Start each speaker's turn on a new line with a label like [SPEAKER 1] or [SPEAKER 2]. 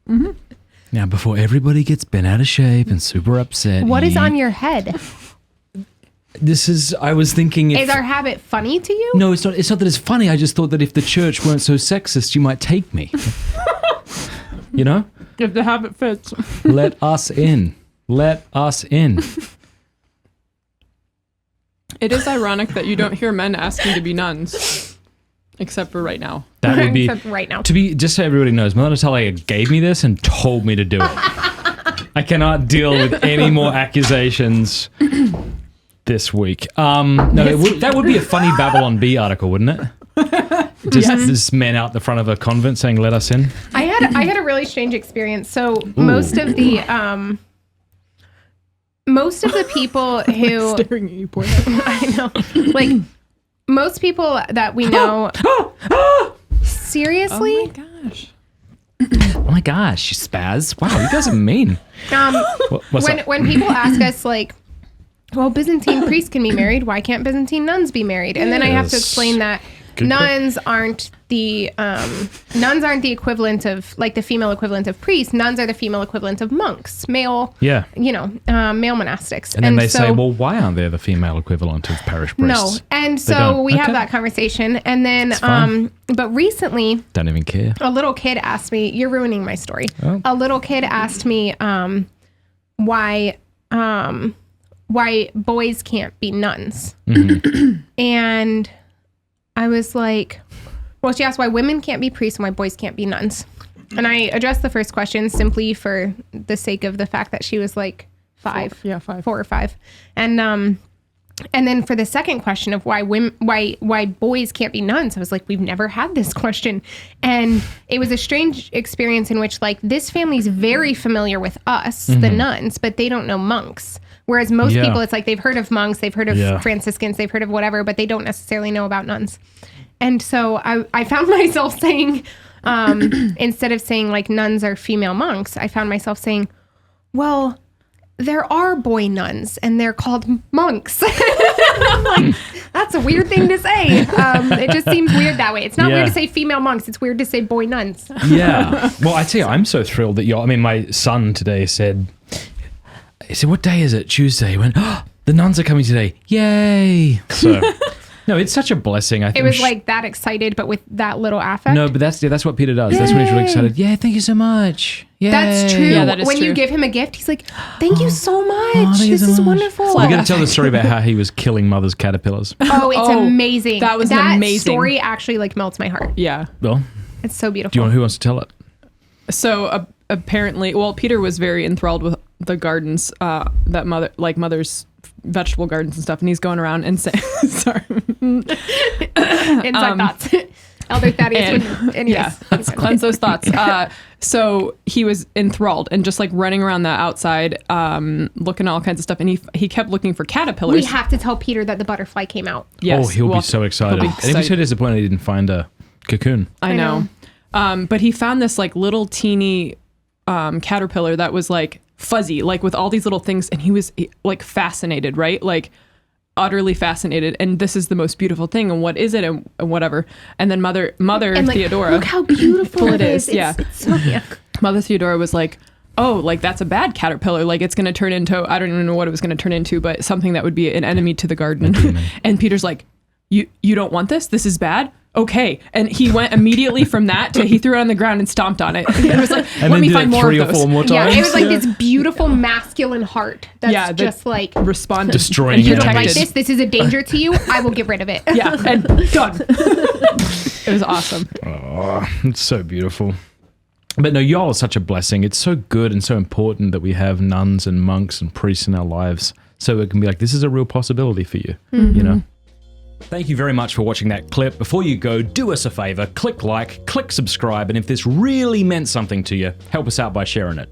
[SPEAKER 1] Mm-hmm. Now, before everybody gets bent out of shape and super upset,
[SPEAKER 2] What is on your head?
[SPEAKER 1] I was thinking if...
[SPEAKER 2] Is our habit funny to you?
[SPEAKER 1] No, it's not that it's funny. I just thought that if the church weren't so sexist, you might take me. You know?
[SPEAKER 3] If the habit fits.
[SPEAKER 1] Let us in. Let us in.
[SPEAKER 3] It is ironic that you don't hear men asking to be nuns. Except for right now.
[SPEAKER 1] That would be...
[SPEAKER 2] Except right now.
[SPEAKER 1] To be, just so everybody knows, Mother Natalia gave me this and told me to do it. I cannot deal with any more accusations this week. That would be a funny Babylon Bee article, wouldn't it? Just men out the front of a convent saying, "Let us in."
[SPEAKER 2] I had a really strange experience. So most of the people who
[SPEAKER 3] Staring at you, poor
[SPEAKER 2] I know, like most people that we know. Seriously?
[SPEAKER 3] Oh my gosh.
[SPEAKER 1] Oh my gosh, you spaz. Wow, you guys are mean.
[SPEAKER 2] When people ask us like, well, Byzantine priests can be married, why can't Byzantine nuns be married? And then I have to explain that nuns aren't the equivalent of, like, the female equivalent of priests. Nuns are the female equivalent of monks, male monastics.
[SPEAKER 1] And then they say, well, why aren't they the female equivalent of parish priests?
[SPEAKER 2] No. And so we have that conversation. And then, but recently,
[SPEAKER 1] don't even care.
[SPEAKER 2] A little kid asked me, you're ruining my story. Oh. A little kid asked me why boys can't be nuns. Mm-hmm. And I was like, well, she asked why women can't be priests and why boys can't be nuns. And I addressed the first question simply for the sake of the fact that she was like 5.
[SPEAKER 3] 4
[SPEAKER 2] or 5. And then for the second question of why boys can't be nuns, I was like, we've never had this question. And it was a strange experience in which, like, this family's very familiar with us, the nuns, but they don't know monks. Whereas most people, it's like they've heard of monks, they've heard of Franciscans, they've heard of whatever, but they don't necessarily know about nuns. And so I found myself saying, instead of saying like nuns are female monks, I found myself saying, well, there are boy nuns and they're called monks. I'm like, that's a weird thing to say. It just seems weird that way. It's not weird to say female monks. It's weird to say boy nuns.
[SPEAKER 1] Yeah. Well, I tell you, I'm so thrilled that my son today said, he said, what day is it? Tuesday. He went, oh, the nuns are coming today. Yay. So, no, it's such a blessing. I think
[SPEAKER 2] it was like that excited, but with that little affect.
[SPEAKER 1] No, but that's what Peter does. Yay. That's when he's really excited. Yeah, thank you so much. Yay.
[SPEAKER 2] That's true.
[SPEAKER 3] Yeah, that is
[SPEAKER 2] when
[SPEAKER 3] true.
[SPEAKER 2] you give him a gift, he's like, thank you so much. This is wonderful.
[SPEAKER 1] We're going to tell the story about how he was killing mother's caterpillars.
[SPEAKER 2] Oh, it's amazing.
[SPEAKER 3] That was amazing.
[SPEAKER 2] That story actually like melts my heart.
[SPEAKER 3] Yeah.
[SPEAKER 1] Well,
[SPEAKER 2] it's so beautiful.
[SPEAKER 1] Who wants to tell it?
[SPEAKER 3] So apparently, Peter was very enthralled with the gardens, that mother's vegetable gardens and stuff, and he's going around and saying, sorry.
[SPEAKER 2] Inside thoughts. Elder Thaddeus.
[SPEAKER 3] Yeah, let's cleanse those thoughts. So he was enthralled and just like running around the outside, looking at all kinds of stuff, and he kept looking for caterpillars.
[SPEAKER 2] We have to tell Peter that the butterfly came out.
[SPEAKER 1] Yes. Oh, he'll be so excited. And he'll be so disappointed he didn't find a cocoon.
[SPEAKER 3] I know. But he found this like little teeny caterpillar that was like fuzzy, like with all these little things, and he was like fascinated, right? Like utterly fascinated. And this is the most beautiful thing, and what is it, and whatever. And then Mother and Theodora,
[SPEAKER 2] look how beautiful it is.
[SPEAKER 3] Yeah.
[SPEAKER 2] It's so, yeah.
[SPEAKER 3] Mother Theodora was like, oh, like that's a bad caterpillar. Like it's going to turn into, I don't even know what it was going to turn into, but something that would be an enemy to the garden. And Peter's like, you don't want this? This is bad? Okay. And he went immediately from that to he threw it on the ground and stomped on it. It was like, let me find more of those.
[SPEAKER 1] 3 or 4 more times.
[SPEAKER 2] Yeah, it was like this beautiful masculine heart that's just like
[SPEAKER 3] respond
[SPEAKER 1] destroying.
[SPEAKER 2] You don't like this? This is a danger to you. I will get rid of it.
[SPEAKER 3] Yeah, and done. It was awesome.
[SPEAKER 1] Oh, it's so beautiful. But no, y'all are such a blessing. It's so good and so important that we have nuns and monks and priests in our lives, so it can be like, this is a real possibility for you. You know. Thank you very much for watching that clip. Before you go, do us a favor, click like, click subscribe, and if this really meant something to you, help us out by sharing it.